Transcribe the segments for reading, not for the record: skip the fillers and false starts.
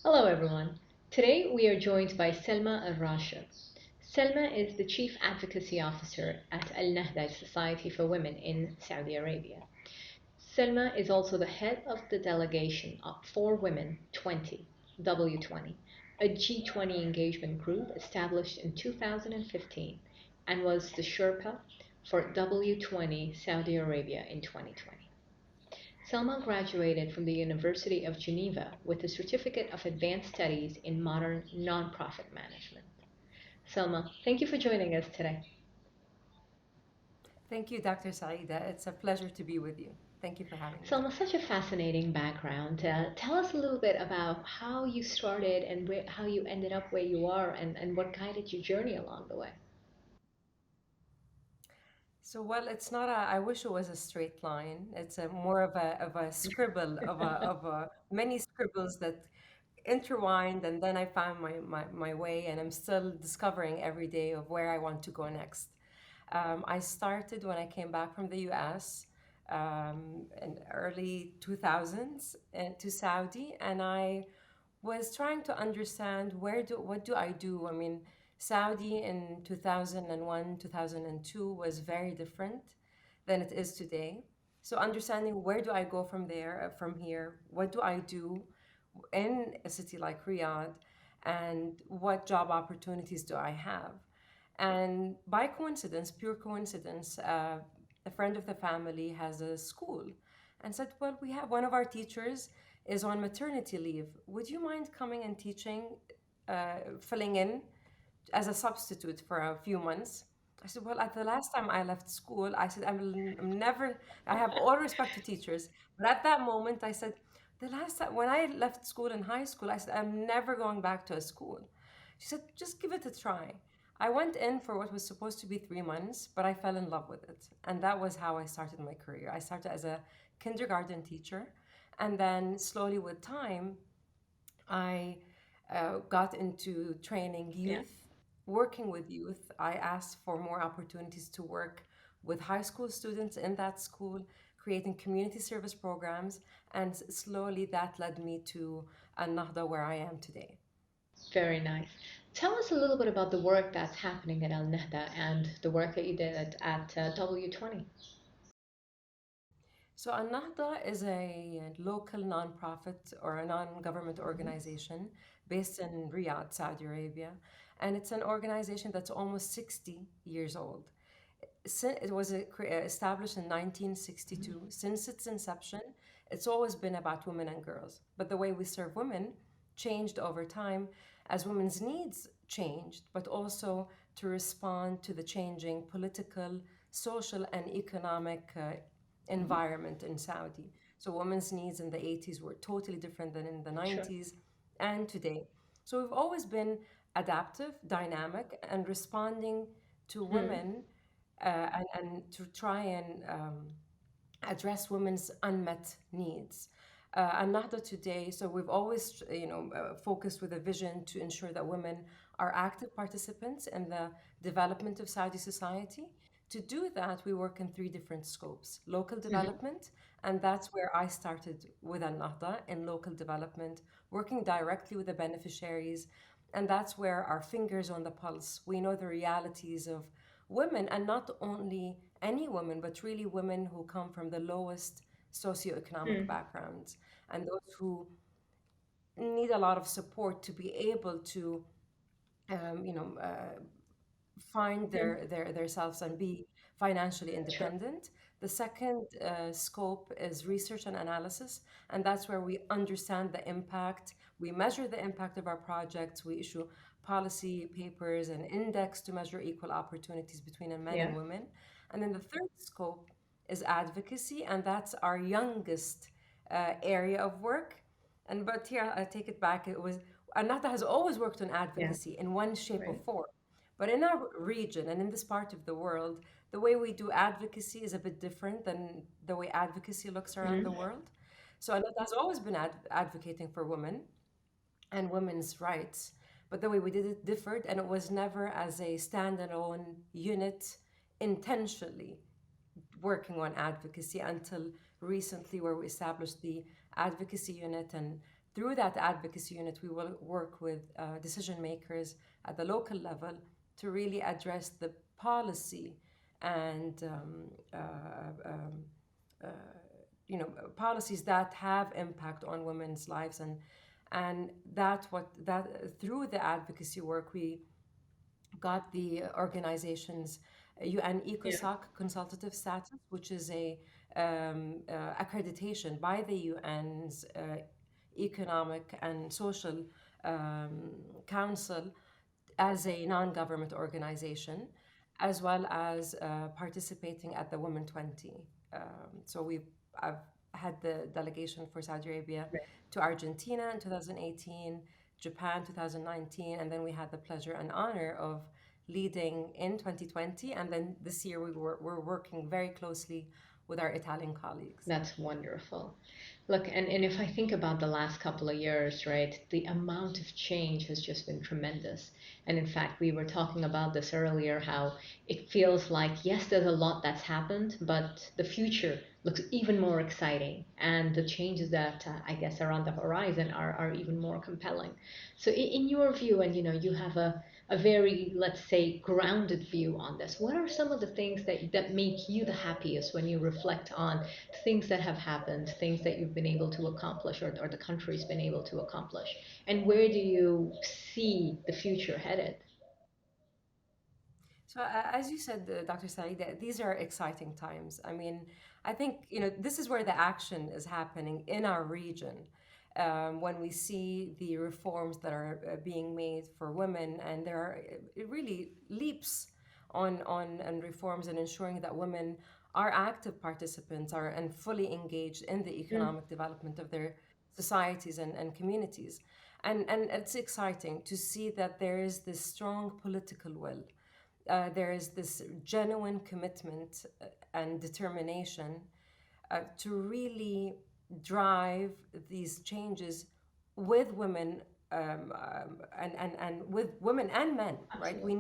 Hello, everyone. Today we are joined by Salma AlRashid. Salma is the Chief Advocacy Officer at Alnahda Society for Women in Saudi Arabia. Salma is also the head of the delegation for Women 20, W20, a G20 engagement group established in 2015 and was the Sherpa for W20 Saudi Arabia in 2020. Selma graduated from the University of Geneva with a Certificate of Advanced Studies in Modern Nonprofit Management. Selma, thank you for joining us today. Thank you, Dr. Saeeda. It's a pleasure to be with you. Thank you for having me. Selma, such a fascinating background. Tell us a little bit about how you started and how you ended up where you are and what guided your journey along the way. Well, it's not a, I wish it was a straight line. It's a more of a scribble, of a many scribbles that intertwined, and then I found my way, and I'm still discovering every day of where I want to go next. I started when I came back from the US in early 2000s to Saudi, and I was trying to understand what do I do? I mean, Saudi in 2001, 2002 was very different than it is today. So understanding where do I go from there, from here, what do I do in a city like Riyadh, and what job opportunities do I have? And by coincidence, pure coincidence, a friend of the family has a school and said, well, we have one of our teachers is on maternity leave. Would you mind coming and teaching, filling in as a substitute for a few months? I said, well, at the last time I left school, I said, I'm never, I have all respect to teachers. But at that moment, I said, the last time when I left school in high school, I said, I'm never going back to a school. She said, just give it a try. I went in for what was supposed to be 3 months, but I fell in love with it. And that was how I started my career. I started as a kindergarten teacher. And then slowly with time, I got into training Yeah. youth, working with youth. I asked for more opportunities to work with high school students in that school, creating community service programs. And slowly that led me to Alnahda, where I am today. Very nice. Tell us a little bit about the work that's happening at Al Nahda and the work that you did at W20. So, Al-Nahda is a local nonprofit or a non-government Mhm. organization based in Riyadh, Saudi Arabia, and it's an organization that's almost 60 years old. It was established in Mhm. 1962. Since its inception, it's always been about women and girls. But the way we serve women changed over time as women's needs changed, but also to respond to the changing political, social, and economic Mhm. environment in Saudi. So women's needs in the 80s were totally different than in the Sure. 90s and today. So we've always been adaptive, dynamic, and responding to Hmm. women and to try and address women's unmet needs. And Nahda today, so we've always, focused with a vision to ensure that women are active participants in the development of Saudi society. To do that, we work in three different scopes: local Mhm. development, and that's where I started with Al Nahda in local development, working directly with the beneficiaries. And that's where our fingers on the pulse. We know the realities of women, and not only any women, but really women who come from the lowest socioeconomic Hmm. backgrounds and those who need a lot of support to be able to, um, you know, uh, find Hmm. their selves and be financially Sure. independent. The second scope is research and analysis, and that's where we understand the impact. We measure the impact of our projects. We issue policy papers and index to measure equal opportunities between men Yeah. and women. And then the third scope is advocacy, and that's our youngest area of work. And but here I take it back. It was Anata has always worked on Yeah. advocacy in one shape or Right. form. But in our region and in this part of the world, the way we do advocacy is a bit different than the way advocacy looks around the Mhm. world. So Anat has always been advocating for women and women's rights, but the way we did it differed, and it was never as a standalone unit intentionally working on advocacy until recently, where we established the advocacy unit and through that advocacy unit, we will work with decision makers at the local level to really address the policy and uh, policies that have impact on women's lives, and that what that through the advocacy work we got the organization's UN Yeah. ECOSOC consultative status, which is a accreditation by the UN's Economic and Social um, Council as a non-government organization, as well as participating at the Women 20. I've had the delegation for Saudi Arabia Right. to Argentina in 2018, Japan 2019, and then we had the pleasure and honor of leading in 2020. And then this year we're working very closely with our Italian colleagues. That's wonderful. Look, and if I think about the last couple of years, right, the amount of change has just been tremendous. And in fact, we were talking about this earlier, how it feels like, yes, there's a lot that's happened, but the future looks even more exciting. And the changes that I guess are on the horizon are even more compelling. So, in your view, and you have a very, let's say, grounded view on this. What are some of the things that make you the happiest when you reflect on things that have happened, things that you've been able to accomplish, or the country's been able to accomplish? And where do you see the future headed? So, as you said, Dr. Saeed, these are exciting times. I mean, I think, this is where the action is happening in our region. When we see the reforms that are being made for women, and there are it really leaps on reforms and ensuring that women are active participants are and fully engaged in the Mm, economic development of their societies and communities. And it's exciting to see that there is this strong political will, there is this genuine commitment and determination to really drive these changes with women, and with women and men, right? absolutely.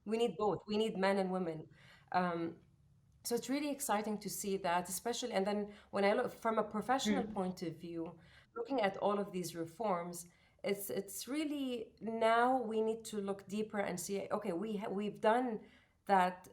We need both. We need men and women. Um, so it's really exciting to see that, especially, and then when I look from a professional Mm, point of view, looking at all of these reforms, it's really now we need to look deeper and see, okay, we've done that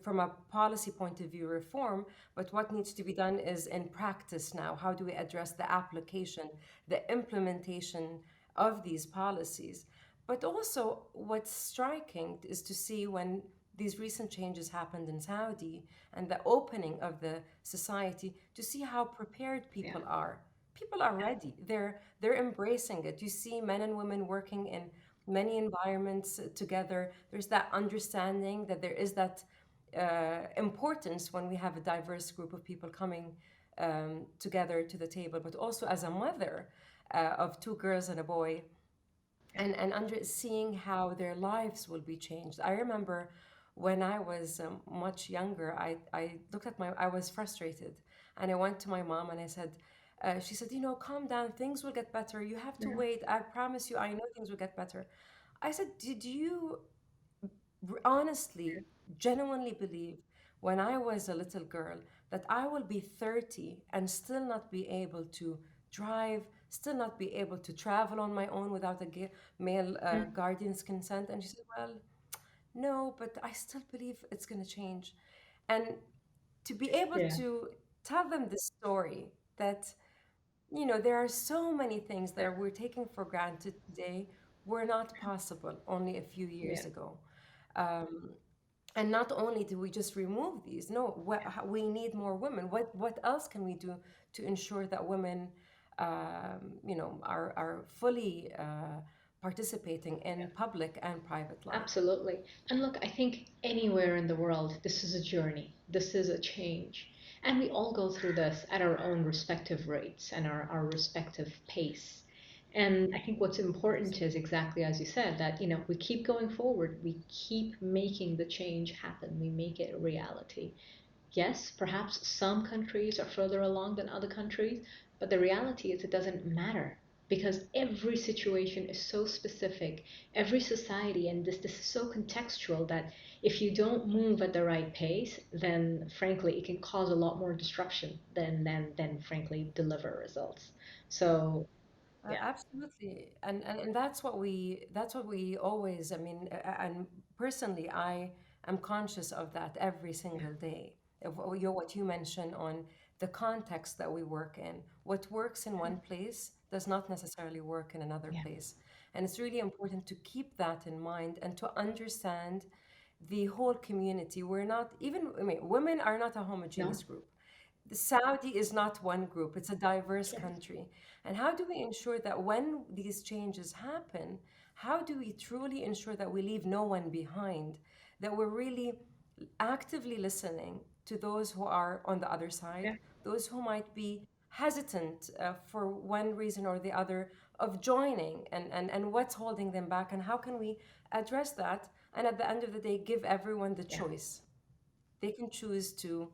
from a policy point of view reform, but what needs to be done is in practice now. How do we address the application, the implementation of these policies? But also, what's striking is to see when these recent changes happened in Saudi and the opening of the society, to see how prepared yeah. people are. People are ready. They're embracing it. You see men and women working in many environments together. There's that understanding that there is that importance when we have a diverse group of people coming together to the table. But also as a mother of two girls and a boy, and under seeing how their lives will be changed. I remember when I was much younger, I looked at I was frustrated, and I went to my mom and I said, she said, calm down, things will get better. You have to Yeah. wait. I promise you, I know things will get better. I said, did you honestly, genuinely believe when I was a little girl that I will be 30 and still not be able to drive, still not be able to travel on my own without a male Mm, guardian's consent? And she said, well, no, but I still believe it's going to change. And to be able yeah. to tell them the story that, there are so many things Yeah. that we're taking for granted today were not possible only a few Yeah. years ago. Um, and not only do we just remove these, no, we need more women. What else can we do to ensure that women, are fully participating Yeah. in public and private life? Absolutely. And look, I think anywhere in the world, this is a journey, this is a change. And we all go through this at our own respective rates and our respective pace. And I think what's important is exactly as you said, that we keep going forward, we keep making the change happen, we make it a reality. Yes, perhaps some countries are further along than other countries, but the reality is it doesn't matter. because every situation is so specific, every society, and this is so contextual that if you don't move at the right pace, then frankly it can cause a lot more disruption than frankly deliver results. So yeah, Absolutely, and that's what we always. I mean, and personally, I am conscious of that every yeah, single day. Of what you mentioned on the context that we work in. What works in one place does not necessarily work in another yeah, place, and it's really important to keep that in mind and to understand the whole community. We're not even. I mean, women are not a no, homogeneous group. Saudi is not one group, it's a diverse yes, country. And how do we ensure that when these changes happen, how do we truly ensure that we leave no one behind? That we're really actively listening to those who are on the other side, yeah, those who might be hesitant for one reason or the other of joining, and what's holding them back, and how can we address that? And at the end of the day, give everyone the yeah, choice. They can choose to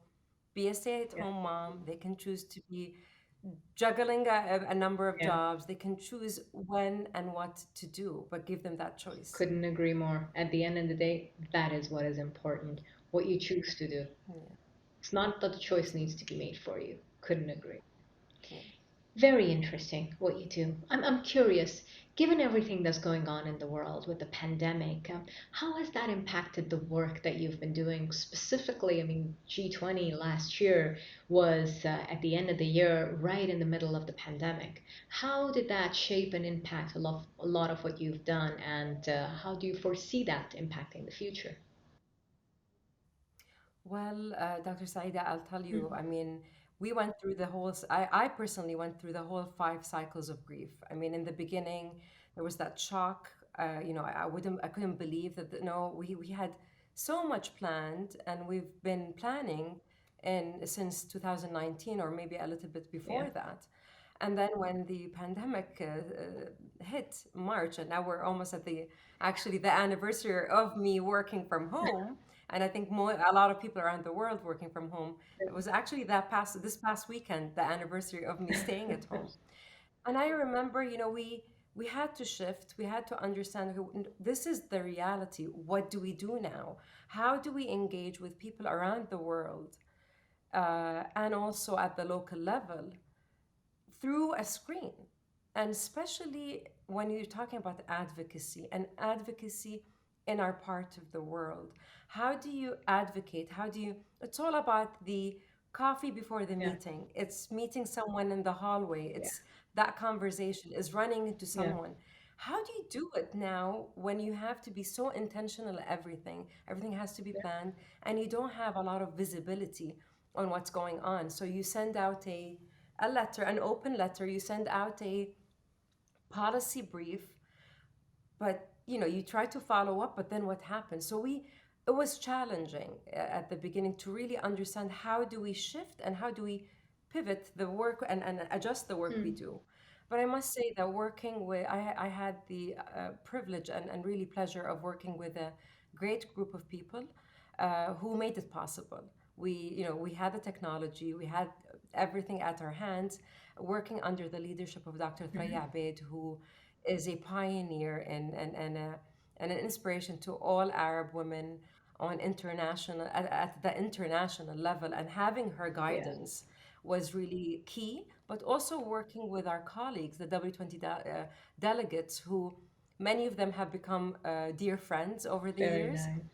be a yeah, stay-at-home mom. They can choose to be juggling a number of yeah. jobs. They can choose when and what to do, but give them that choice. Couldn't agree more. At the end of the day, that is what is important. What you choose to do. Yeah, It's not that the choice needs to be absolutely. made for you. Couldn't agree. Yeah. Very interesting what you do. I'm curious, given everything that's going on in the world with the pandemic, how has that impacted the work that you've been doing specifically? I mean, G20 last year was at the end of the year, right in the middle of the pandemic. How did that shape and impact a lot of what you've done, and how do you foresee that impacting the future? Well, Dr. Saida, I'll tell you, Mhm. I mean, we went through I personally went through the whole 5 cycles of grief. I mean, in the beginning, there was that shock. I couldn't believe that, no, we had so much planned, and we've been planning since 2019 or maybe a little bit Yeah, before that. And then when the pandemic hit March, and now we're almost at actually the anniversary of me working from home, and I think a lot of people around the world working from home. It was actually this past weekend, the anniversary of me staying at home. And I remember, we had to shift. We had to understand, this is the reality. What do we do now? How do we engage with people around the world, and also at the local level, through a screen? And especially when you're talking about advocacy and advocacy in our part of the world. How do you advocate? It's all about the coffee before the yeah, meeting. It's meeting someone in the hallway. yeah, It's that conversation is running into yeah, someone. How do you do it now when you have to be so intentional at everything? Everything has to be yeah, planned, and you don't have a lot of visibility on what's going on. So you send out a letter, an open letter, you send out a policy brief, but you try to follow up, but then what happens? It was challenging at the beginning to really understand how do we shift and how do we pivot the work and adjust the work we mm, do. But I must say that I had the privilege and really pleasure of working with a great group of people who made it possible. We had the technology, we had everything at our hands, working under the leadership of Dr. mhm, Threya Abeid, who is a pioneer and an inspiration to all Arab women at the international level. And having her yeah, guidance was really key. But also working with our colleagues, the W20 delegates, who many of them have become dear friends over the very years. nice.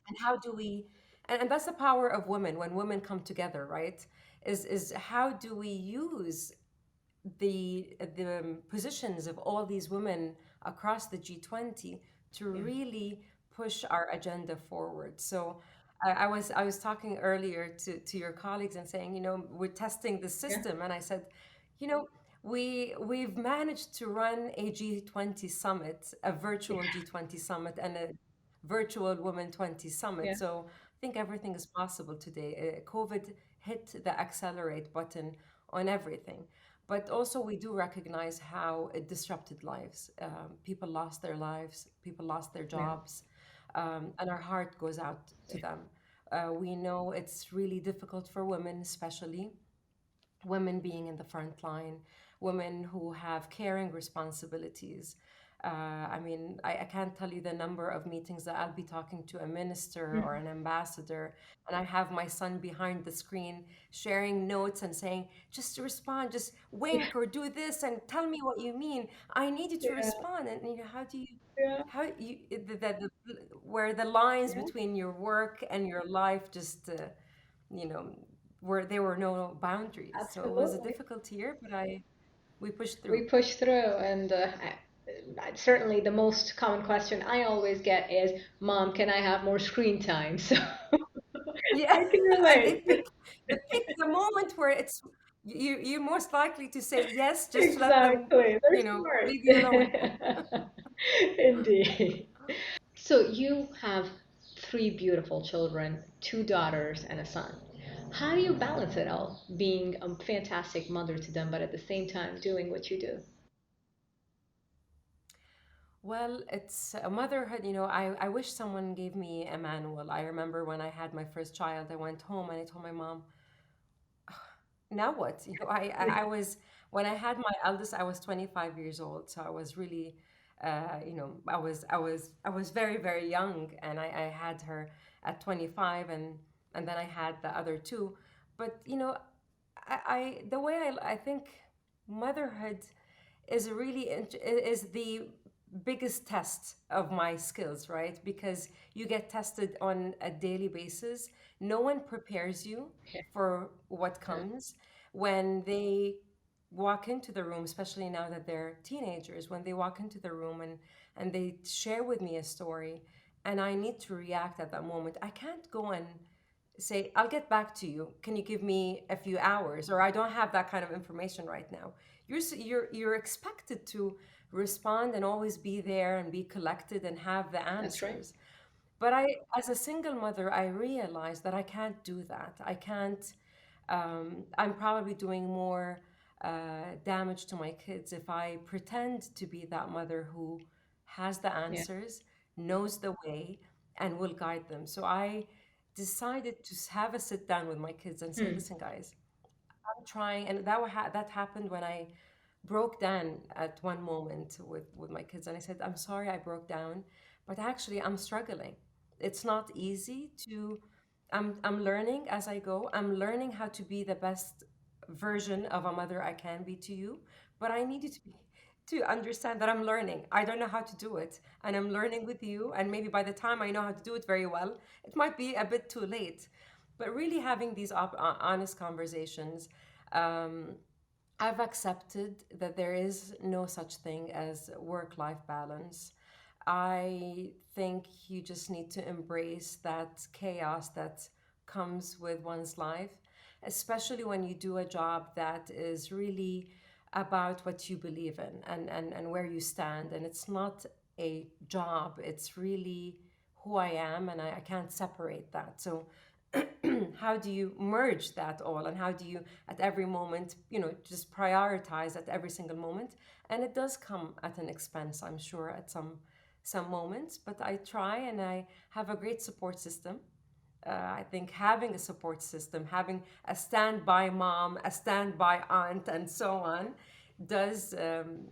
And how do we and that's the power of women when women come together, right? Is how do we use the positions of all these women across the G20 to Yeah, really push our agenda forward. So I was talking earlier to your colleagues and saying, we're testing the yeah, system, and I said, you know, we've managed to run a G20 summit, a yeah, virtual G20 summit, and a virtual Women 20 summit. yeah, So I think everything is possible today. COVID hit the accelerate button on everything. But also, we do recognize how it disrupted lives. People lost their lives, people lost their yeah, jobs, and our heart goes out to yeah, them. We know it's really difficult for women, especially women being in the front line, women who have caring responsibilities. I mean, I can't tell you the number of meetings that I'll be talking to a minister or Mhm. an ambassador, and I have my son behind the screen sharing notes and saying, just respond, just Yeah, wink or do this and tell me what you mean. I need you to yeah, respond. And how do you, yeah, how you, where the lines yeah, between your work and your life just, you know, where there were no boundaries. So it was a absolutely. difficult year, but we pushed through. We push through, and certainly the most common question I always get is, "Mom, can I have more screen time?" So Yeah, I can and relate. they pick the moment where it's you're most likely to say yes, just to let them, Exactly. They're leave you alone. smart. Indeed. So you have three beautiful children, two daughters and a son. How do you balance it all, being a fantastic mother to them, but at the same time doing what you do? Well, it's a motherhood. I wish someone gave me a manual. I remember when I had my first child, I went home and I told my mom, now what? I was, when I had my eldest, I was 25 years old. So I was really, I was very, very young, and I had her at 25, and then I had the other two. But, the way I think motherhood is is the biggest test of my skills, right? Because you get tested on a daily basis. No one prepares you Yeah. for what Yeah. comes when they walk into the room, especially now that they're teenagers, when they walk into the room and they share with me a story, and I need to react at that moment. I can't go and say, I'll get back to you. Can you give me a few hours? Or I don't have that kind of information right now. You're expected to respond and always be there and be collected and have the That's right. answers. But as a single mother, I realized that I can't do that. I can't. I'm probably doing more damage to my kids if I pretend to be that mother who has the Yeah. answers, knows the way, and will guide them. So I decided to have a sit down with my kids and say, Hmm. listen, guys, I'm trying, and that happened when I broke down at one moment with my kids, and I said, I'm sorry I broke down, but actually I'm struggling. It's not easy to. I'm learning as I go. I'm learning how to be the best version of a mother I can be to you, but I need you to understand that I'm learning. I don't know how to do it, and I'm learning with you. And maybe by the time I know how to do it very well, it might be a bit too late. But really having these honest conversations, um, I've accepted that there is no such thing as work-life balance. I think you just need to embrace that chaos that comes with one's life, especially when you do a job that is really about what you believe in and where you stand. And it's not a job, it's really who I am, and I can't separate that. So how do you merge that all, and how do you at every moment, just prioritize at every single moment? And it does come at an expense, I'm sure, at some moments, but I try, and I have a great support system. I think having a support system, having a standby mom, a standby aunt, and so on, does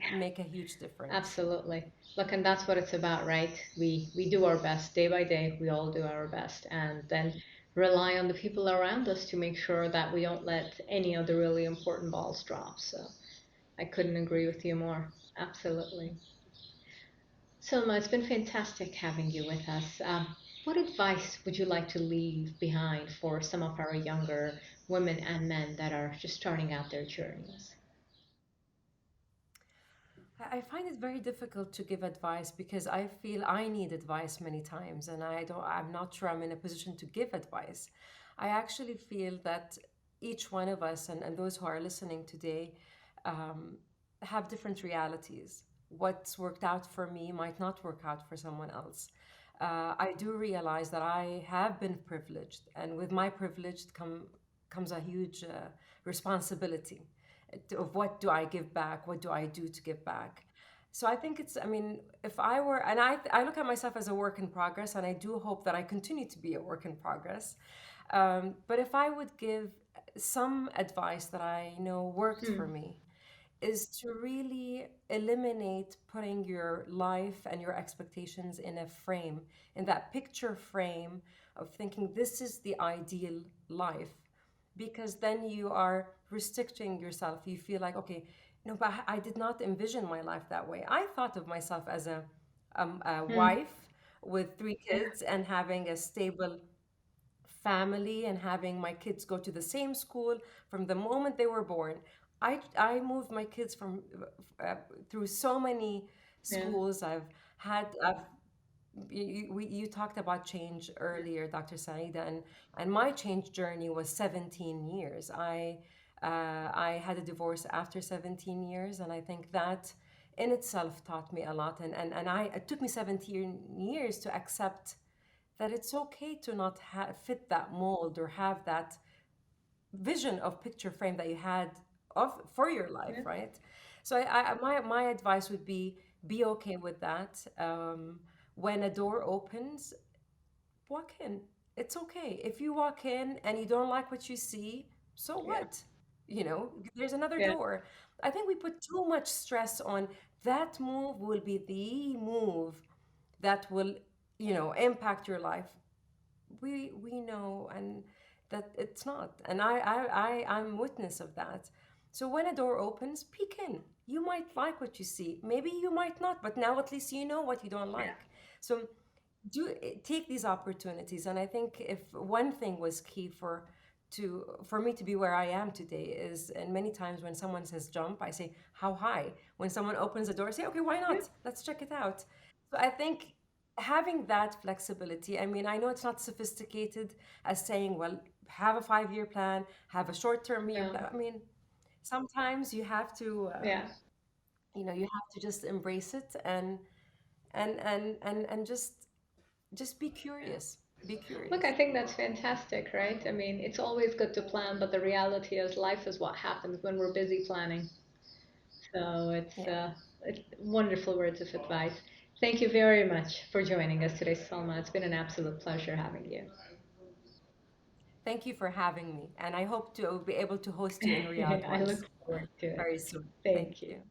make a huge difference. Absolutely. Look, and that's what it's about, right? We do our best day by day. We all do our best, and then rely on the people around us to make sure that we don't let any of the really important balls drop. So I couldn't agree with you more. Absolutely. Selma, it's been fantastic having you with us. What advice would you like to leave behind for some of our younger women and men that are just starting out their journeys? I find it very difficult to give advice because I feel I need advice many times, and I'm not sure I'm in a position to give advice. I actually feel that each one of us, and those who are listening today, um, have different realities. What's worked out for me might not work out for someone else. I do realize that I have been privileged, and with my privilege comes a huge responsibility of what do I give back? What do I do to give back? So I think I mean, if I were, and I look at myself as a work in progress, and I do hope that I continue to be a work in progress. But if I would give some advice that I know worked for Hmm. me, is to really eliminate putting your life and your expectations in a frame, in that picture frame of thinking this is the ideal life, because then you are restricting yourself. You feel like, okay, no, but I did not envision my life that way. I thought of myself as a Hmm. wife with three kids and having a stable family and having my kids go to the same school from the moment they were born. I moved my kids from through so many Yeah. schools. You talked about change earlier, Dr. Saeeda, and my change journey was 17 years. I had a divorce after 17 years, and I think that in itself taught me a lot. It took me 17 years to accept that it's okay to not fit that mold or have that vision of picture frame that you had of for your life, Yeah. right? So my advice would be okay with that. When a door opens, walk in. It's okay. If you walk in and you don't like what you see, so Yeah. what? There's another Yeah. door. I think we put too much stress on that move will be the move that will, impact your life. We know and that it's not. And I'm witness of that. So when a door opens, peek in. You might like what you see. Maybe you might not, but now at least you know what you don't Yeah. like. So take these opportunities. And I think if one thing was key for me to be where I am today is, and many times when someone says jump, I say how high. When someone opens a door, I say okay, why Yeah. not? Let's check it out. So I think having that flexibility, I mean, I know it's not sophisticated as saying, well, have a 5-year plan, have a short-term year No. plan. I mean, sometimes you have to Yeah. you have to just embrace it and just be Yeah. curious. Be Look, curious. I think that's fantastic, right? I mean, it's always good to plan, but the reality is life is what happens when we're busy planning. So Yeah. it's wonderful words of advice. Thank you very much for joining us today, Salma. It's been an absolute pleasure having you. Thank you for having me, and I hope to be able to host you in Riyadh I look once forward to it. very soon. Thank Thank you. you.